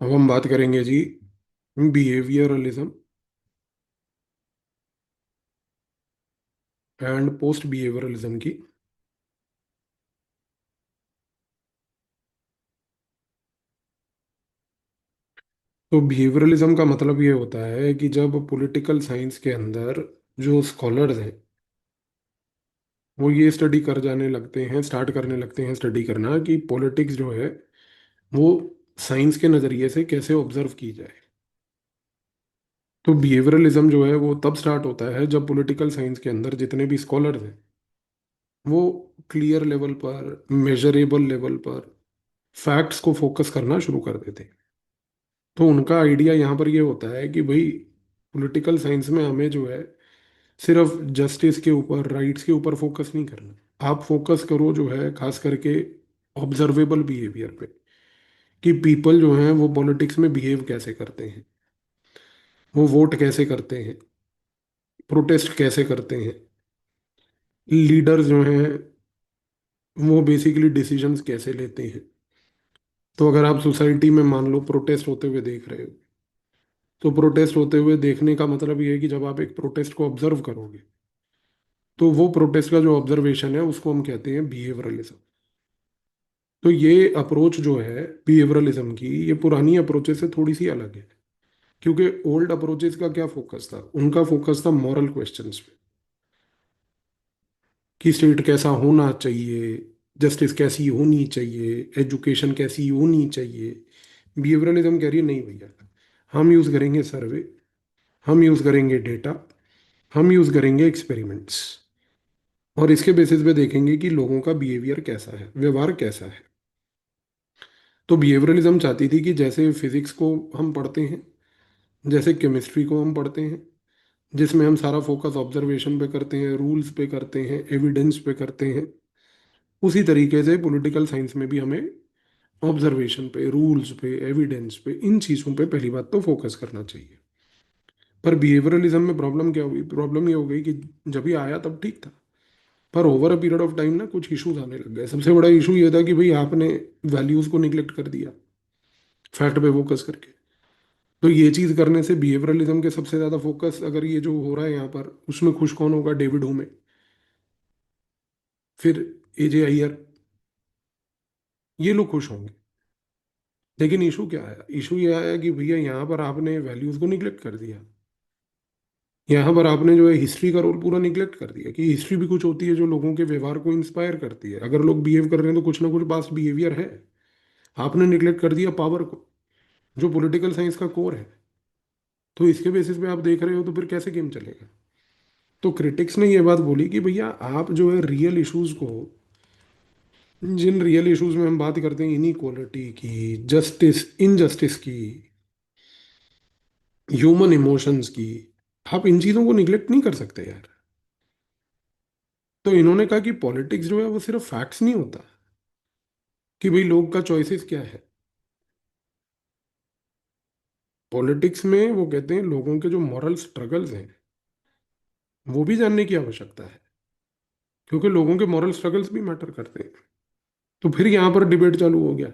अब हम बात करेंगे जी बिहेवियरलिज्म एंड पोस्ट बिहेवियरलिज्म की। तो बिहेवियरलिज्म का मतलब ये होता है कि जब पॉलिटिकल साइंस के अंदर जो स्कॉलर्स हैं वो ये स्टडी कर जाने लगते हैं, स्टार्ट करने लगते हैं स्टडी करना कि पॉलिटिक्स जो है वो साइंस के नज़रिए से कैसे ऑब्जर्व की जाए। तो बिहेवियरलिज्म जो है वो तब स्टार्ट होता है जब पॉलिटिकल साइंस के अंदर जितने भी स्कॉलर्स हैं वो क्लियर लेवल पर, मेजरेबल लेवल पर फैक्ट्स को फोकस करना शुरू कर देते हैं। तो उनका आइडिया यहाँ पर ये होता है कि भाई पॉलिटिकल साइंस में हमें जो है सिर्फ जस्टिस के ऊपर, राइट्स के ऊपर फोकस नहीं करना। आप फोकस करो जो है खास करके ऑब्जर्वेबल बिहेवियर पे, कि पीपल जो हैं वो पॉलिटिक्स में बिहेव कैसे करते हैं, वो वोट कैसे करते हैं, प्रोटेस्ट कैसे करते हैं, लीडर जो हैं वो बेसिकली डिसीजंस कैसे लेते हैं। तो अगर आप सोसाइटी में मान लो प्रोटेस्ट होते हुए देख रहे हो, तो प्रोटेस्ट होते हुए देखने का मतलब ये है कि जब आप एक प्रोटेस्ट को ऑब्जर्व करोगे तो वो प्रोटेस्ट का जो ऑब्जर्वेशन है उसको हम कहते हैं बिहेवियरलिज्म। तो ये अप्रोच जो है बिहेवियरलिज्म की, ये पुरानी अप्रोचेस से थोड़ी सी अलग है। क्योंकि ओल्ड अप्रोचेस का क्या फोकस था, उनका फोकस था मॉरल क्वेश्चंस पे, कि स्टेट कैसा होना चाहिए, जस्टिस कैसी होनी चाहिए, एजुकेशन कैसी होनी चाहिए। बिहेवियरलिज्म कह रही है नहीं भैया, हम यूज करेंगे सर्वे, हम यूज करेंगे डेटा, हम यूज करेंगे एक्सपेरिमेंट्स, और इसके बेसिस पे देखेंगे कि लोगों का बिहेवियर कैसा है, व्यवहार कैसा है। तो बिहेवियरलिज्म चाहती थी कि जैसे फिजिक्स को हम पढ़ते हैं, जैसे केमिस्ट्री को हम पढ़ते हैं, जिसमें हम सारा फोकस ऑब्जर्वेशन पे करते हैं, रूल्स पे करते हैं, एविडेंस पे करते हैं, उसी तरीके से पॉलिटिकल साइंस में भी हमें ऑब्जर्वेशन पे, रूल्स पे, एविडेंस पे, इन चीज़ों पे पहली बात तो फोकस करना चाहिए। पर बिहेवियरलिज्म में प्रॉब्लम क्या हुई, प्रॉब्लम ये हो गई कि जब ये आया तब ठीक था, पर over a period of time ना कुछ इश्यूज आने लग गए। सबसे बड़ा इशू ये था कि भाई आपने वैल्यूज को निग्लेक्ट कर दिया फैक्ट पे फोकस करके। तो ये चीज करने से बिहेवियरलिज्म के सबसे ज्यादा फोकस, अगर ये जो हो रहा है यहाँ पर, उसमें खुश कौन होगा, डेविड ह्यूमे, फिर एजे अय्यर, ये लोग खुश होंगे। लेकिन इशू क्या आया, इशू ये आया कि भैया यहाँ पर आपने वैल्यूज को निग्लेक्ट कर दिया। यहाँ पर आपने जो है हिस्ट्री का रोल पूरा निग्लेक्ट कर दिया, कि हिस्ट्री भी कुछ होती है जो लोगों के व्यवहार को इंस्पायर करती है। अगर लोग बिहेव कर रहे हैं तो कुछ ना कुछ पास्ट बिहेवियर है। आपने निग्लेक्ट कर दिया पावर को, जो पॉलिटिकल साइंस का कोर है। तो इसके बेसिस पे आप देख रहे हो तो फिर कैसे गेम चलेगा। तो क्रिटिक्स ने ये बात बोली कि भैया आप जो है रियल इश्यूज को, जिन रियल इश्यूज में हम बात करते हैं इनइक्वालिटी की, जस्टिस इनजस्टिस की, ह्यूमन इमोशंस की, आप इन चीजों को निग्लेक्ट नहीं कर सकते यार। तो इन्होंने कहा कि पॉलिटिक्स जो है वो सिर्फ फैक्ट्स नहीं होता, कि भाई लोग का चॉइसेस क्या है। पॉलिटिक्स में वो कहते हैं लोगों के जो मॉरल स्ट्रगल्स हैं वो भी जानने की आवश्यकता है, क्योंकि लोगों के मॉरल स्ट्रगल्स भी मैटर करते हैं। तो फिर यहाँ पर डिबेट चालू हो गया।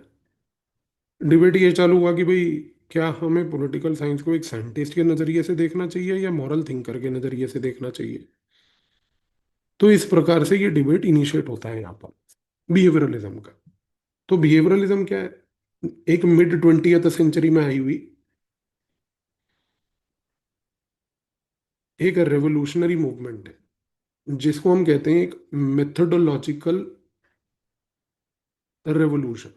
डिबेट ये चालू हुआ कि भाई क्या हमें पॉलिटिकल साइंस को एक साइंटिस्ट के नज़रिए से देखना चाहिए या मॉरल थिंकर के नज़रिए से देखना चाहिए। तो इस प्रकार से ये डिबेट इनिशिएट होता है यहाँ पर बिहेवियरलिज्म का। तो बिहेवियरलिज्म क्या है, एक मिड 20th सेंचुरी में आई हुई एक रेवोल्यूशनरी मूवमेंट है, जिसको हम कहते हैं एक मेथोडोलॉजिकल रेवोल्यूशन।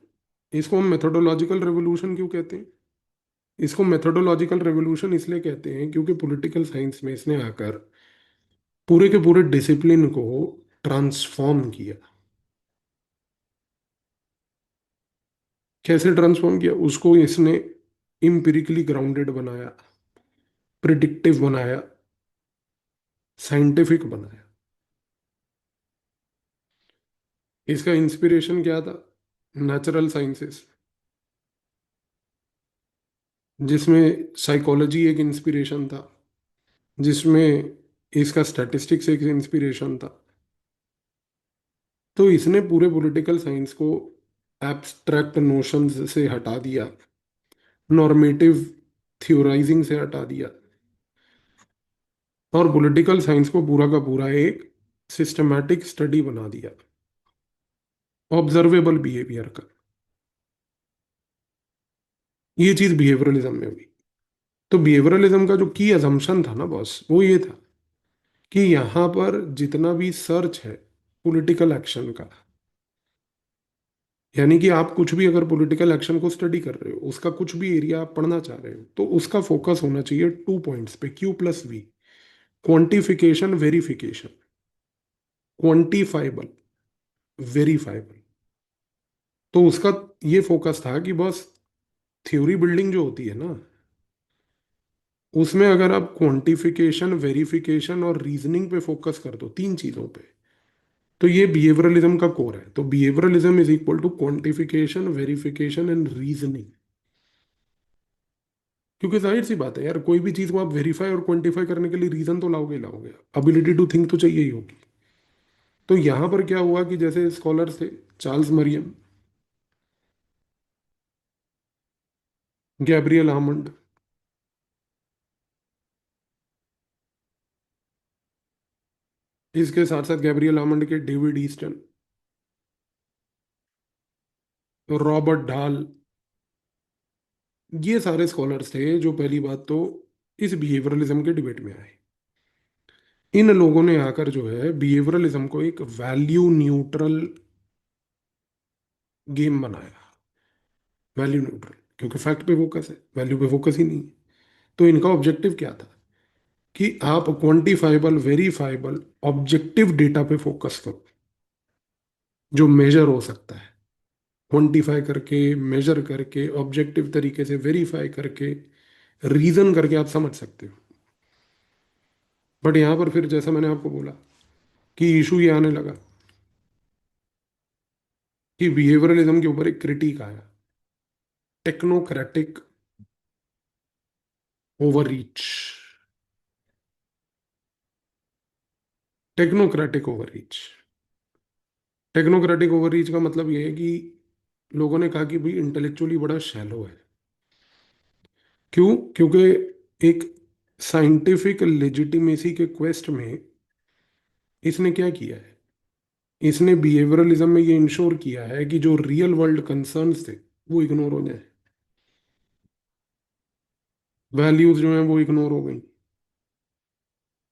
इसको हम मेथोडोलॉजिकल रेवोल्यूशन क्यों कहते हैं, इसको मेथोडोलॉजिकल रेवोल्यूशन इसलिए कहते हैं क्योंकि पॉलिटिकल साइंस में इसने आकर पूरे के पूरे डिसिप्लिन को ट्रांसफॉर्म किया। कैसे ट्रांसफॉर्म किया, उसको इसने इम्पिरिकली ग्राउंडेड बनाया, प्रिडिक्टिव बनाया, साइंटिफिक बनाया। इसका इंस्पिरेशन क्या था, नेचुरल साइंसेस, जिसमें साइकोलॉजी एक इंस्पिरेशन था, जिसमें इसका स्टैटिस्टिक्स एक इंस्पिरेशन था। तो इसने पूरे पॉलिटिकल साइंस को एब्स्ट्रैक्ट नोशंस से हटा दिया, नॉर्मेटिव थ्योराइजिंग से हटा दिया और पॉलिटिकल साइंस को पूरा का पूरा एक सिस्टमैटिक स्टडी बना दिया ऑब्जर्वेबल बिहेवियर का। ये चीज बिहेवियरलिज्म में हुई। तो बिहेवियरलिज्म का जो की अजम्पशन था ना बॉस, वो ये था कि यहाँ पर जितना भी सर्च है पॉलिटिकल एक्शन का, यानी कि आप कुछ भी अगर पॉलिटिकल एक्शन को स्टडी कर रहे हो, उसका कुछ भी एरिया आप पढ़ना चाह रहे हो, तो उसका फोकस होना चाहिए 2 पॉइंट्स पे, Q+V, quantification verification. Quantifiable, verifiable. तो उसका ये फोकस था कि बस थ्योरी बिल्डिंग जो होती है ना, उसमें अगर आप क्वांटिफिकेशन वेरिफिकेशन और रीजनिंग पे फोकस कर दो, तीन चीजों पे, तो ये बिहेवियरलिज्म का कोर है। तो behaviouralism is equal to quantification verification and reasoning. क्योंकि जाहिर सी बात है यार, कोई भी चीज को आप वेरीफाई और क्वांटिफाई करने के लिए रीजन तो लाओगे ही लाओगे, अबिलिटी टू थिंक तो चाहिए ही होगी। तो यहां पर क्या हुआ कि जैसे स्कॉलर थे, चार्ल्स मरियम, गैब्रियल हामंड, इसके साथ साथ गैब्रियल हामंड के डेविड ईस्टन, रॉबर्ट ढाल, ये सारे स्कॉलर्स थे जो पहली बात तो इस बिहेवियरलिज्म के डिबेट में आए। इन लोगों ने आकर जो है बिहेवियरलिज्म को एक वैल्यू न्यूट्रल गेम बनाया। वैल्यू न्यूट्रल, क्योंकि फैक्ट पे फोकस है, वैल्यू पे फोकस ही नहीं है। तो इनका ऑब्जेक्टिव क्या था कि आप क्वांटिफाइबल वेरीफाइबल ऑब्जेक्टिव डेटा पे फोकस करो, जो मेजर हो सकता है, क्वांटिफाई करके, मेजर करके, ऑब्जेक्टिव तरीके से वेरीफाई करके, रीजन करके आप समझ सकते हो। बट यहां पर फिर जैसा मैंने आपको बोला कि इशू ये आने लगा कि बिहेवियरलिज्म के ऊपर एक क्रिटिक आया, technocratic overreach. Technocratic overreach, technocratic overreach का मतलब ये है कि लोगों ने कहा कि भाई इंटेलेक्चुअली बड़ा शैलो है। क्यों? क्योंकि एक साइंटिफिक लेजिटिमेसी के क्वेस्ट में इसने क्या किया है, इसने बिहेवियरलिज्म में ये इंश्योर किया है कि जो रियल वर्ल्ड कंसर्न्स थे वो इग्नोर हो जाए, वैल्यूज जो हैं वो इग्नोर हो गई,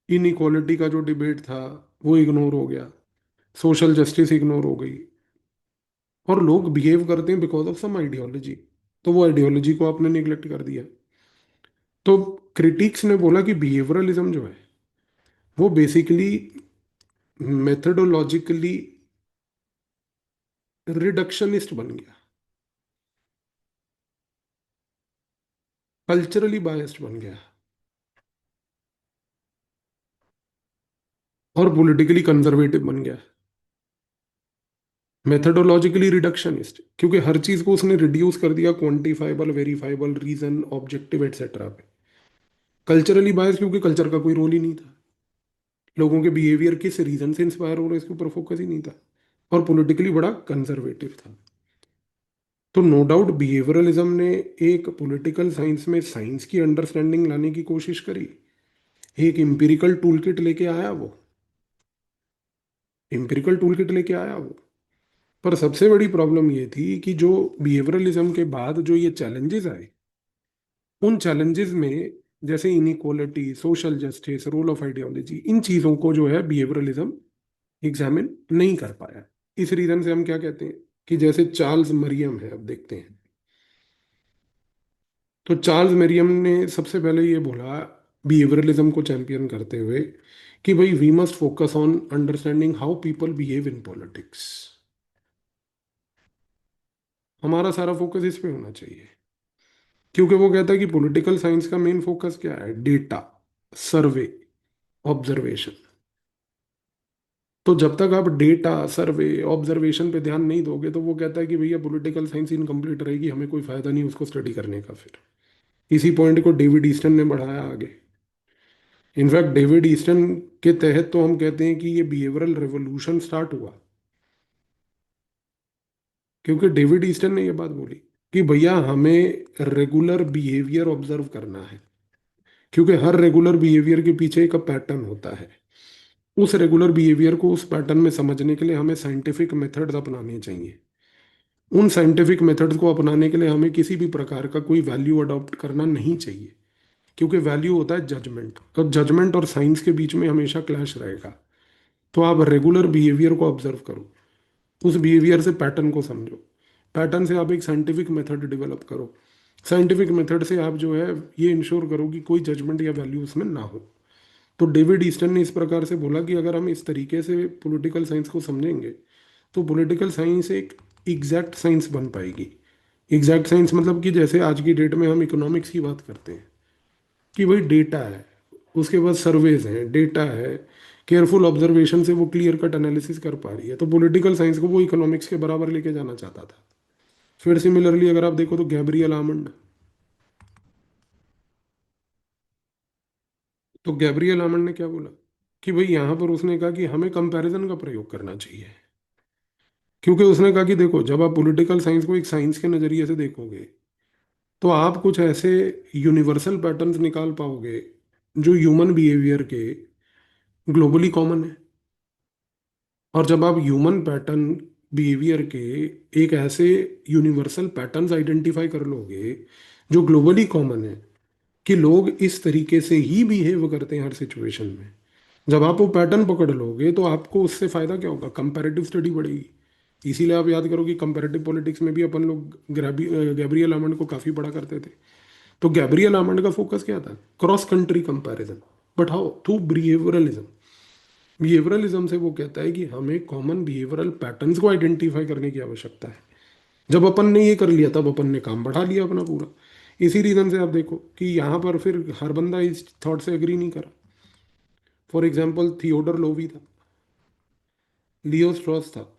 इनइक्वालिटी का जो डिबेट था वो इग्नोर हो गया, सोशल जस्टिस इग्नोर हो गई। और लोग बिहेव करते हैं बिकॉज ऑफ सम आइडियोलॉजी, तो वो आइडियोलॉजी को आपने निग्लेक्ट कर दिया। तो क्रिटिक्स ने बोला कि बिहेवियरलिज्म जो है वो बेसिकली मेथडोलॉजिकली रिडक्शनिस्ट बन गया, कल्चरली बायस्ड बन गया और पॉलिटिकली कंजर्वेटिव बन गया, मेथडोलॉजिकली रिडक्शनिस्ट, क्योंकि हर चीज को उसने रिड्यूस कर दिया quantifiable verifiable reason objective etcetera पे। कल्चरली बायस, क्योंकि कल्चर का कोई रोल ही नहीं था, लोगों के बिहेवियर किस रीजन से इंस्पायर हो रहे हैं इसके ऊपर फोकस ही नहीं था, और पॉलिटिकली बड़ा कंजर्वेटिव था। तो नो डाउट बिहेवियरलिज्म ने एक पॉलिटिकल साइंस में साइंस की अंडरस्टैंडिंग लाने की कोशिश करी, एक इम्पिरिकल टूल किट लेके आया वो, इम्पिरिकल टूल किट लेके आया वो। पर सबसे बड़ी प्रॉब्लम ये थी कि जो बिहेवियरलिज्म के बाद जो ये चैलेंजेस आए, उन चैलेंजेस में जैसे inequality, social justice, role of ideology, इन चीज़ों को जो है बिहेवियरलिज्म एग्जामिन नहीं कर पाया। इस रीजन से हम क्या कहते हैं कि जैसे चार्ल्स मरियम है, अब देखते हैं। तो चार्ल्स मरियम ने सबसे पहले ये बोला बिहेवियरलिज्म को चैंपियन करते हुए कि भाई we must focus on understanding how people behave in politics. हमारा सारा फोकस इस पे होना चाहिए, क्योंकि वो कहता है कि पॉलिटिकल साइंस का मेन फोकस क्या है, डेटा, सर्वे, ऑब्जर्वेशन। तो जब तक आप डेटा, सर्वे, ऑब्जर्वेशन पे ध्यान नहीं दोगे, तो वो कहता है कि भैया पॉलिटिकल साइंस इनकम्प्लीट रहेगी, हमें कोई फायदा नहीं उसको स्टडी करने का। फिर इसी पॉइंट को डेविड ईस्टन ने बढ़ाया आगे। इनफैक्ट डेविड ईस्टन के तहत तो हम कहते हैं कि ये बिहेवियरल रेवोल्यूशन स्टार्ट हुआ, क्योंकि डेविड ईस्टन ने ये बात बोली। कि भैया हमें रेगुलर बिहेवियर ऑब्जर्व करना है, क्योंकि हर रेगुलर बिहेवियर के पीछे एक पैटर्न होता है। उस रेगुलर बिहेवियर को उस पैटर्न में समझने के लिए हमें साइंटिफिक मेथड्स अपनाने चाहिए। उन साइंटिफिक मेथड्स को अपनाने के लिए हमें किसी भी प्रकार का कोई वैल्यू अडॉप्ट करना नहीं चाहिए, क्योंकि वैल्यू होता है जजमेंट, और जजमेंट और साइंस के बीच में हमेशा क्लैश रहेगा। तो आप रेगुलर बिहेवियर को ऑब्जर्व करो, उस बिहेवियर से पैटर्न को समझो, पैटर्न से आप एक साइंटिफिक मेथड डेवलप करो, साइंटिफिक मेथड से आप जो है ये इंश्योर करो कि कोई जजमेंट या वैल्यू उसमें ना हो। तो डेविड ईस्टन ने इस प्रकार से बोला कि अगर हम इस तरीके से पॉलिटिकल साइंस को समझेंगे तो पॉलिटिकल साइंस एक एग्जैक्ट साइंस बन पाएगी। एग्जैक्ट साइंस मतलब कि जैसे आज की डेट में हम इकोनॉमिक्स की बात करते हैं कि भाई डेटा है, उसके बाद सर्वेज हैं, डेटा है, केयरफुल ऑब्जर्वेशन से वो क्लियर कट एनालिसिस कर पा रही है, तो पॉलिटिकल साइंस को वो इकोनॉमिक्स के बराबर लेके जाना चाहता था। फिर सिमिलरली अगर आप देखो तो गैब्रियल आमंड, तो गैब्रियल आमंड ने क्या बोला कि भाई यहाँ पर उसने कहा कि हमें कंपैरिजन का प्रयोग करना चाहिए। क्योंकि उसने कहा कि देखो जब आप पॉलिटिकल साइंस को एक साइंस के नजरिए से देखोगे तो आप कुछ ऐसे यूनिवर्सल पैटर्न्स निकाल पाओगे जो ह्यूमन बिहेवियर के ग्लोबली कॉमन है। और जब आप ह्यूमन पैटर्न बिहेवियर के एक ऐसे यूनिवर्सल पैटर्न्स आइडेंटिफाई कर लोगे जो ग्लोबली कॉमन है कि लोग इस तरीके से ही बिहेव करते हैं हर सिचुएशन में, जब आप वो पैटर्न पकड़ लोगे तो आपको उससे फायदा क्या होगा, कंपैरेटिव स्टडी बढ़ेगी। इसीलिए आप याद करो कि कंपैरेटिव पॉलिटिक्स में भी अपन लोग गैब्रियल आमंड को काफी पढ़ा करते थे। तो गैब्रियल आमंड का फोकस क्या था, cross country comparison, but how, through behaviourism. Behaviourism से वो कहता है कि हमें कॉमन बिहेवियरल पैटर्न्स को आइडेंटिफाई करने की आवश्यकता है। जब अपन ने ये कर लिया तब अपन ने काम बढ़ा लिया अपना पूरा। इसी रीजन से आप देखो कि यहाँ पर फिर हर बंदा इस थॉट से एग्री नहीं करा। फॉर एग्जाम्पल थियोडर लोवी था, लियो स्ट्रॉस था,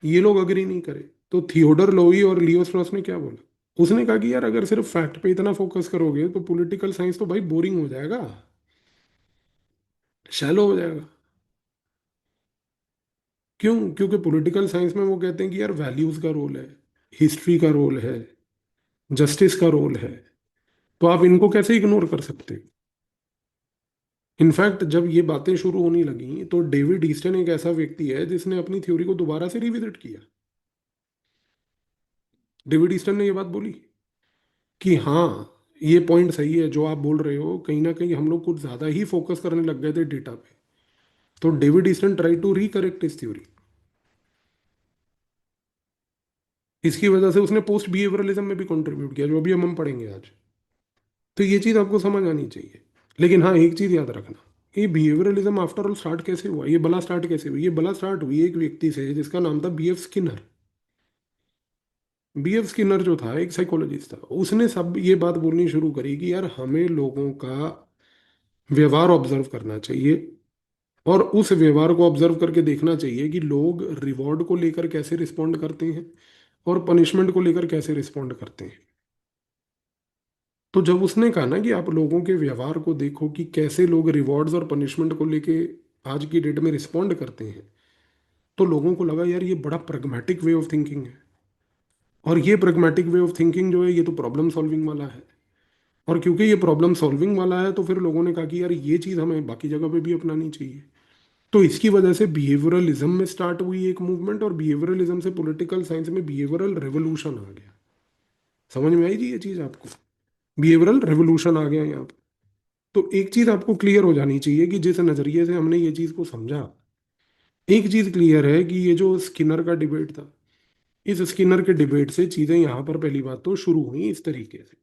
ये लोग अग्री नहीं करे। तो थियोडर लोवी और लियो स्ट्रॉस ने क्या बोला, उसने कहा कि यार अगर सिर्फ फैक्ट पे इतना फोकस करोगे तो पॉलिटिकल साइंस तो भाई बोरिंग हो जाएगा, शैलो हो जाएगा। क्यों, क्योंकि पॉलिटिकल साइंस में वो कहते हैं कि यार वैल्यूज का रोल है, हिस्ट्री का रोल है, जस्टिस का रोल है, तो आप इनको कैसे इग्नोर कर सकते हो। इनफैक्ट जब ये बातें शुरू होने लगी तो डेविड ईस्टन एक ऐसा व्यक्ति है जिसने अपनी थ्योरी को दोबारा से रिविजिट किया। डेविड ईस्टन ने ये बात बोली कि हाँ, ये पॉइंट सही है जो आप बोल रहे हो, कहीं ना कहीं हम लोग कुछ ज्यादा ही फोकस करने लग गए थे डेटा पे। तो डेविड ईस्टन ट्राई टू रिकरेक्ट इस थ्योरी। इसकी वजह से उसने पोस्ट बिहेवियरलिज्म में भी कंट्रीब्यूट किया, जो अभी हम पढ़ेंगे आज। तो ये चीज आपको समझ आनी चाहिए। लेकिन हाँ, एक चीज याद रखना, ये बिहेवियरलिज्म आफ्टर ऑल स्टार्ट कैसे हुआ, ये बला स्टार्ट कैसे हुई, ये बला स्टार्ट हुई एक व्यक्ति से जिसका नाम था बीएफ स्किनर। बीएफ स्किनर जो था एक साइकोलॉजिस्ट था, उसने सब ये बात बोलनी शुरू करी कि यार हमें लोगों का व्यवहार ऑब्जर्व करना चाहिए, और उस व्यवहार को ऑब्जर्व करके देखना चाहिए कि लोग रिवॉर्ड को लेकर कैसे रिस्पॉन्ड करते हैं और पनिशमेंट को लेकर कैसे रिस्पॉन्ड करते हैं। तो जब उसने कहा ना कि आप लोगों के व्यवहार को देखो कि कैसे लोग रिवॉर्ड्स और पनिशमेंट को लेके आज की डेट में रिस्पॉन्ड करते हैं, तो लोगों को लगा यार ये बड़ा प्रैग्मेटिक वे ऑफ थिंकिंग है। और ये प्रैग्मेटिक वे ऑफ थिंकिंग जो है ये तो प्रॉब्लम सॉल्विंग वाला है। और क्योंकि ये प्रॉब्लम सॉल्विंग वाला है तो फिर लोगों ने कहा कि यार ये चीज़ हमें बाकी जगह पे भी अपनानी चाहिए। तो इसकी वजह से बिहेवियरलिज्म में स्टार्ट हुई एक मूवमेंट, और बिहेवियरलिज्म से पॉलिटिकल साइंस में बिहेवियरल रेवोल्यूशन आ गया। समझ में आई जी ये चीज़ आपको, बिहेवियरल रेवोल्यूशन आ गया यहाँ पे। तो एक चीज़ आपको क्लियर हो जानी चाहिए कि जिस नज़रिए से हमने ये चीज़ को समझा, एक चीज़ क्लियर है कि ये जो स्किनर का डिबेट था, इस स्किनर के डिबेट से चीज़ें यहाँ पर पहली बात तो शुरू हुई इस तरीके से।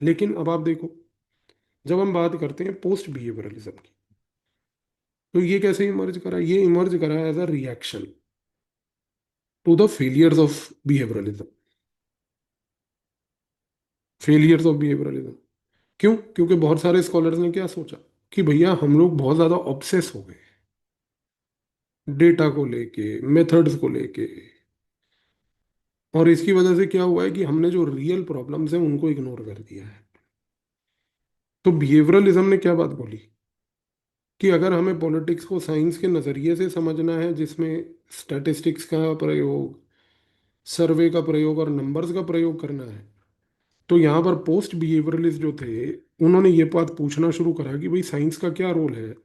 लेकिन अब आप देखो, जब हम बात करते हैं पोस्ट बिहेवियरलिज्म की, तो ये कैसे इमर्ज करा, ये इमर्ज करा as a reaction to the failures of behaviouralism. Failures of behaviouralism क्यों, क्योंकि बहुत सारे स्कॉलर्स ने क्या सोचा कि भैया हम लोग बहुत ज्यादा ऑब्सेस हो गए डेटा को लेके, मेथड्स को लेके, और इसकी वजह से क्या हुआ है कि हमने जो रियल प्रॉब्लम्स हैं उनको इग्नोर कर दिया है। तो बिहेवियरलिज्म ने क्या बात बोली कि अगर हमें पॉलिटिक्स को साइंस के नज़रिए से समझना है जिसमें स्टैटिस्टिक्स का प्रयोग, सर्वे का प्रयोग और नंबर्स का प्रयोग करना है। तो यहाँ पर पोस्ट बिहेवियरलिस्ट जो थे, उन्होंने ये बात पूछना शुरू करा कि भाई साइंस का क्या रोल है,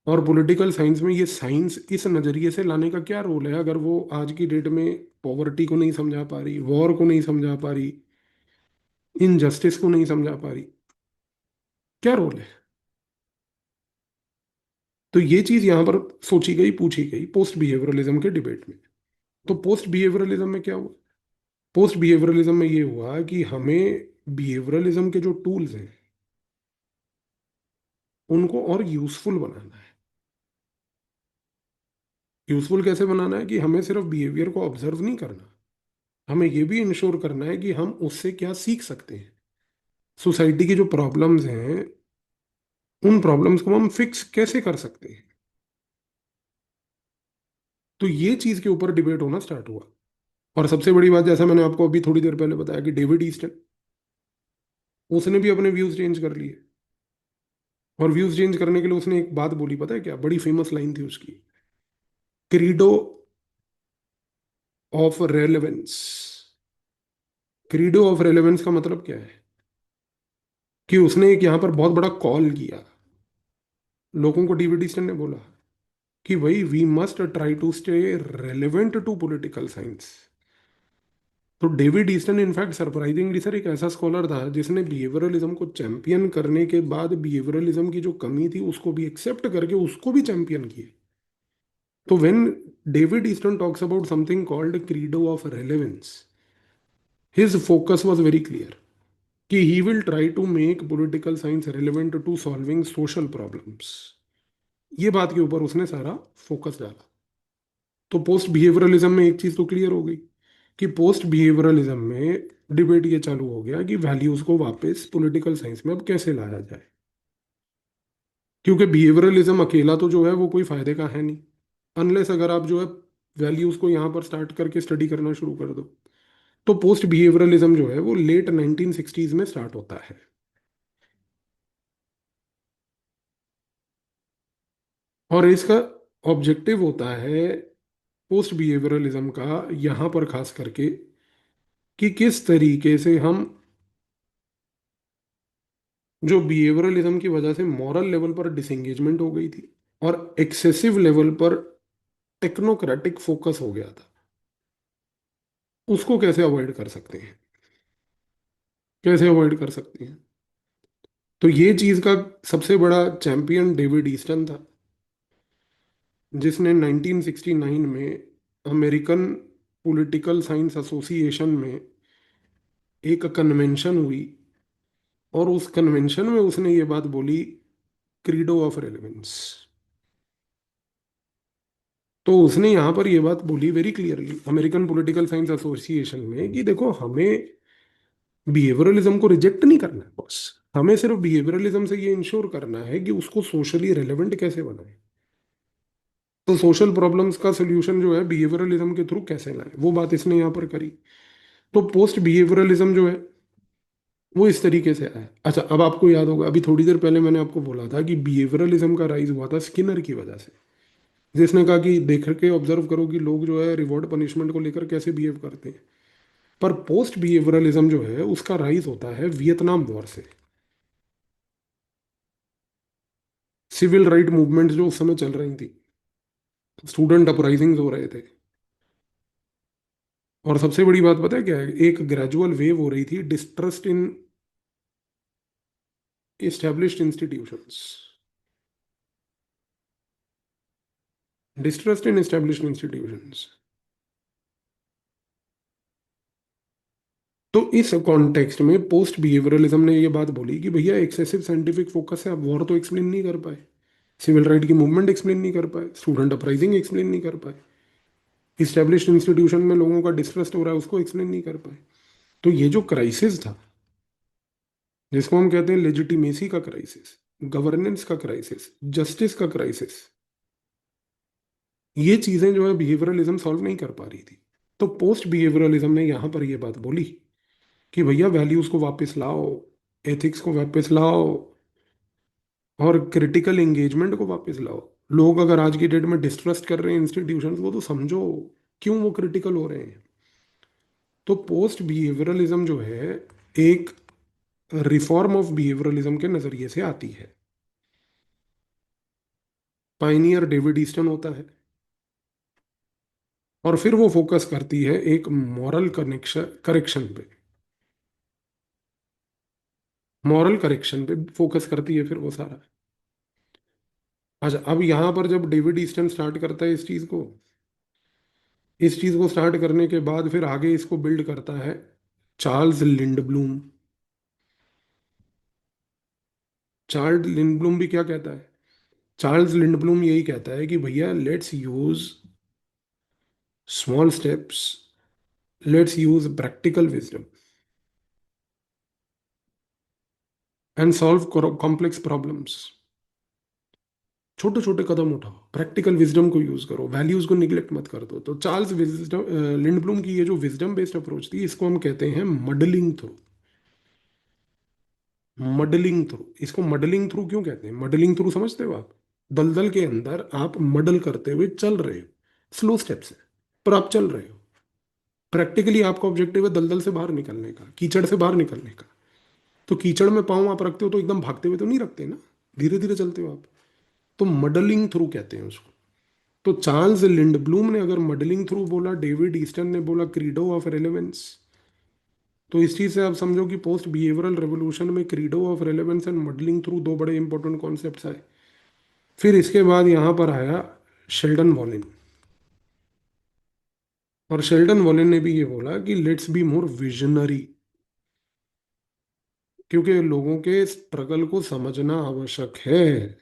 और पॉलिटिकल साइंस में ये साइंस इस नजरिए से लाने का क्या रोल है, अगर वो आज की डेट में पॉवर्टी को नहीं समझा पा रही, वॉर को नहीं समझा पा रही, इनजस्टिस को नहीं समझा पा रही, क्या रोल है। तो ये चीज यहाँ पर सोची गई, पूछी गई पोस्ट बिहेवियरलिज्म के डिबेट में। तो पोस्ट बिहेवियरलिज्म में क्या हुआ? पोस्ट बिहेवियरलिज्म में ये हुआ कि हमें बिहेवियरलिज्म के जो टूल्स हैं उनको और यूजफुल बनाना है। यूजफुल कैसे बनाना है? कि हमें सिर्फ बिहेवियर को ऑब्जर्व नहीं करना, हमें ये भी इंश्योर करना है कि हम उससे क्या सीख सकते हैं। सोसाइटी की जो प्रॉब्लम्स हैं, उन प्रॉब्लम्स को हम फिक्स कैसे कर सकते हैं। तो ये चीज के ऊपर डिबेट होना स्टार्ट हुआ। और सबसे बड़ी बात, जैसा मैंने आपको अभी थोड़ी देर पहले बताया, कि डेविड ईस्टन, उसने भी अपने व्यूज चेंज कर लिए। और व्यूज चेंज करने के लिए उसने एक बात बोली, पता है क्या? बड़ी फेमस लाइन थी उसकी, credo of relevance. Credo of relevance का मतलब क्या है? कि उसने एक यहां पर बहुत बड़ा कॉल किया लोगों को। डेविड ईस्टन ने बोला कि भाई we must try to stay relevant to political science. तो David Easton in fact surprisingly sir एक ऐसा स्कॉलर था जिसने बिहेवियरलिज्म को चैंपियन करने के बाद बिहेवियरलिज्म की जो कमी थी उसको भी एक्सेप्ट करके उसको भी चैंपियन किए। तो when David Easton talks about something called credo of relevance, his focus was very clear कि he will try to make political science relevant to solving social problems. ये बात के ऊपर उसने सारा फोकस डाला। तो पोस्ट बिहेवियरलिज्म में एक चीज तो क्लियर हो गई कि पोस्ट बिहेवियरलिज्म में डिबेट ये चालू हो गया कि वैल्यूज को वापस पॉलिटिकल साइंस में अब कैसे लाया जाए। क्योंकि बिहेवियरलिज्म अकेला तो जो है वो कोई फायदे का है नहीं, अनलेस अगर आप जो है वैल्यूज को यहाँ पर स्टार्ट करके स्टडी करना शुरू कर दो। तो पोस्ट बिहेवियरलिज्म जो है वो लेट 1960s में स्टार्ट होता है। और इसका ऑब्जेक्टिव होता है पोस्ट बिहेवियरलिज्म का यहाँ पर खास करके कि किस तरीके से हम जो बिहेवियरलिज्म की वजह से मॉरल लेवल पर डिसएंगेजमेंट हो गई थी और एक्सेसिव लेवल पर टेक्नोक्रेटिक फोकस हो गया था, उसको कैसे अवॉइड कर सकते हैं, कैसे अवॉइड कर सकते हैं। तो ये चीज का सबसे बड़ा चैंपियन डेविड ईस्टन था, जिसने 1969 में अमेरिकन पॉलिटिकल साइंस एसोसिएशन में एक कन्वेंशन हुई, और उस कन्वेंशन में उसने ये बात बोली, क्रीडो ऑफ रेलेवेंस। तो उसने यहाँ पर ये बात बोली very clearly American political science association में कि देखो, हमें बिहेवियरलिज्म को रिजेक्ट नहीं करना है बस, हमें सिर्फ बिहेवियरलिज्म से ये इंश्योर करना है कि उसको सोशली रेलेवेंट कैसे बनाए। तो सोशल प्रॉब्लम्स का सोल्यूशन जो है बिहेवियरलिज्म के थ्रू कैसे लाए, वो बात इसने यहाँ पर करी। तो पोस्ट बिहेवियरलिज्म जो है वो इस तरीके से आया। अच्छा, अब आपको याद होगा अभी थोड़ी देर पहले मैंने आपको बोला था कि बिहेवियरलिज्म का राइज हुआ था स्किनर की वजह से, जिसने कहा कि देख के ऑब्जर्व करो कि लोग जो है रिवॉर्ड पनिशमेंट को लेकर कैसे बिहेव करते हैं। पर पोस्ट बिहेवियरलिज्म जो है उसका राइज होता है वियतनाम वॉर से। सिविल राइट मूवमेंट जो उस समय चल रही थी, स्टूडेंट अपराइजिंग हो रहे थे। और सबसे बड़ी बात पता है क्या है? एक ग्रेजुअल वेव हो रही थी डिस्ट्रस्ट इन एस्टेब्लिश्ड इंस्टीट्यूशंस, डिस्ट्रस्ट इन एस्टेब्लिश्ड इंस्टीट्यूशंस। तो इस कॉन्टेक्स्ट में पोस्ट बिहेवियरलिज्म ने ये बात बोली कि भैया एक्सेसिव साइंटिफिक फोकस है, आप वॉर तो एक्सप्लेन नहीं कर पाए, सिविल राइट की मूवमेंट एक्सप्लेन नहीं कर पाए, स्टूडेंट अपराइजिंग एक्सप्लेन नहीं कर पाए, इस्टेब्लिश्ड इंस्टीट्यूशन में लोगों का डिस्ट्रस्ट हो रहा है उसको एक्सप्लेन नहीं कर पाए। तो ये जो क्राइसिस था, जिसको हम कहते हैं लेजिटिमेसी का क्राइसिस, गवर्नेंस का क्राइसिस, जस्टिस का क्राइसिस, ये चीजें जो है बिहेवियरलिज्म सॉल्व नहीं कर पा रही थी। तो पोस्ट बिहेवियरलिज्म ने यहां पर ये बात बोली कि भैया वैल्यूज को वापस लाओ, एथिक्स को वापस लाओ, और क्रिटिकल एंगेजमेंट को वापस लाओ। लोग अगर आज की डेट में डिस्ट्रस्ट कर रहे हैं इंस्टीट्यूशन को, तो समझो क्यों वो क्रिटिकल हो रहे हैं? तो पोस्ट बिहेवियरलिज्म जो है, एक रिफॉर्म ऑफ बिहेवियरलिज्म के नजरिए से आती है। पाइनियर डेविड ईस्टन होता है, और फिर वो फोकस करती है एक मॉरल कनेक्शन करेक्शन पे, मॉरल करेक्शन पे फोकस करती है फिर वो सारा। अच्छा, अब यहां पर जब डेविड ईस्टन स्टार्ट करता है इस चीज को स्टार्ट करने के बाद फिर आगे इसको बिल्ड करता है चार्ल्स लिंडब्लूम। चार्ल्स लिंडब्लूम भी क्या कहता है? चार्ल्स लिंडब्लूम यही कहता है कि भैया let's use small steps, let's use practical wisdom and solve complex problems. छोटे छोटे कदम उठाओ, प्रैक्टिकल विजडम को यूज करो, वैल्यूज को निग्लेक्ट मत कर दो। तो चार्ल्स विजडम लिंडब्लूम की ये जो विजडम बेस्ड अप्रोच थी, इसको हम कहते हैं मडलिंग थ्रू। मडलिंग थ्रू, इसको मडलिंग थ्रू क्यों कहते हैं? मडलिंग थ्रू समझते हो आप? दलदल के अंदर आप मडल करते हुए चल रहे हो, स्लो स्टेप से, पर आप चल रहे हो। प्रैक्टिकली आपका ऑब्जेक्टिव है दलदल से बाहर निकलने का, कीचड़ से बाहर निकलने का। तो कीचड़ में पाँव आप रखते हो तो एकदम भागते हुए तो नहीं रखते ना, धीरे धीरे चलते हो आप। तो मडलिंग थ्रू कहते हैं उसको। तो चार्ल्स लिंडब्लूम ने अगर मॉडलिंग थ्रू बोला, डेविड ईस्टन ने बोला क्रीडो ऑफ रेलेवेंस। तो इस चीज से आप समझो कि पोस्ट बिहेवियरल रेवोल्यूशन में credo of relevance and modelling through दो बड़े इंपॉर्टेंट कॉन्सेप्ट्स आए। फिर इसके बाद यहां पर आया शेल्डन वॉलिन। और शेल्डन वॉलिन ने भी ये बोला कि लेट्स बी मोर विजनरी, क्योंकि लोगों के स्ट्रगल को समझना आवश्यक है।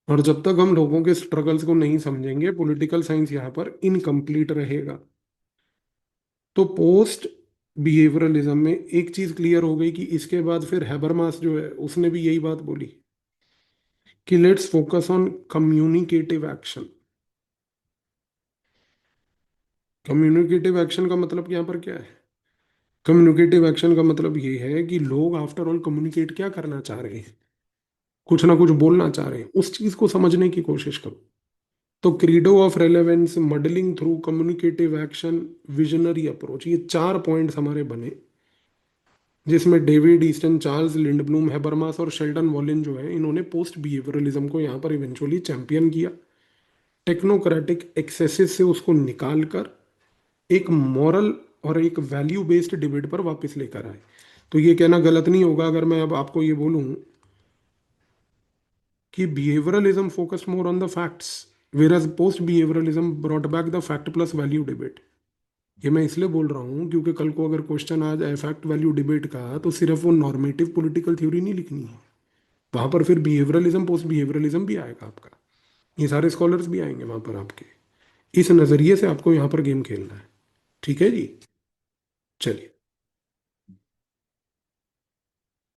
और जब तक हम लोगों के स्ट्रगल्स को नहीं समझेंगे, पॉलिटिकल साइंस यहाँ पर इनकम्प्लीट रहेगा। तो पोस्ट बिहेवियरलिज्म में एक चीज क्लियर हो गई कि इसके बाद फिर हैबरमास जो है उसने भी यही बात बोली कि let's focus on communicative action. Communicative action का मतलब यहाँ पर क्या है? कम्युनिकेटिव एक्शन का मतलब ये है कि लोग आफ्टर ऑल कम्युनिकेट क्या करना चाह रहे हैं, कुछ ना कुछ बोलना चाह रहे हैं, उस चीज को समझने की कोशिश करो। तो credo of relevance, modelling through, communicative action, visionary approach, ये चार पॉइंट्स हमारे बने, जिसमें डेविड ईस्टन, चार्ल्स लिंडब्लूम, हैबरमास और शेल्डन वॉलिन जो है, इन्होंने पोस्ट बिहेवियरलिज्म को यहाँ पर इवेंचुअली चैंपियन किया। टेक्नोक्रेटिक एक्सेसिस से उसको निकाल कर एक मॉरल और एक वैल्यू बेस्ड डिबेट पर वापस लेकर आए। तो ये कहना गलत नहीं होगा अगर मैं अब आपको ये बोलूं कि behaviouralism focused more on the facts, where post behaviouralism brought back the fact plus value debate. ये मैं इसलिए बोल रहा हूँ क्योंकि कल को अगर क्वेश्चन आ जाए फैक्ट वैल्यू डिबेट का, तो सिर्फ वो नॉर्मेटिव पॉलिटिकल थ्योरी नहीं लिखनी है, वहां पर फिर बिहेवियरलिज्म, पोस्ट बिहेवियरलिज्म भी आएगा आपका। ये सारे स्कॉलर्स भी आएंगे वहां पर आपके। इस नजरिए से आपको यहाँ पर गेम खेलना है। ठीक है जी? चलिए।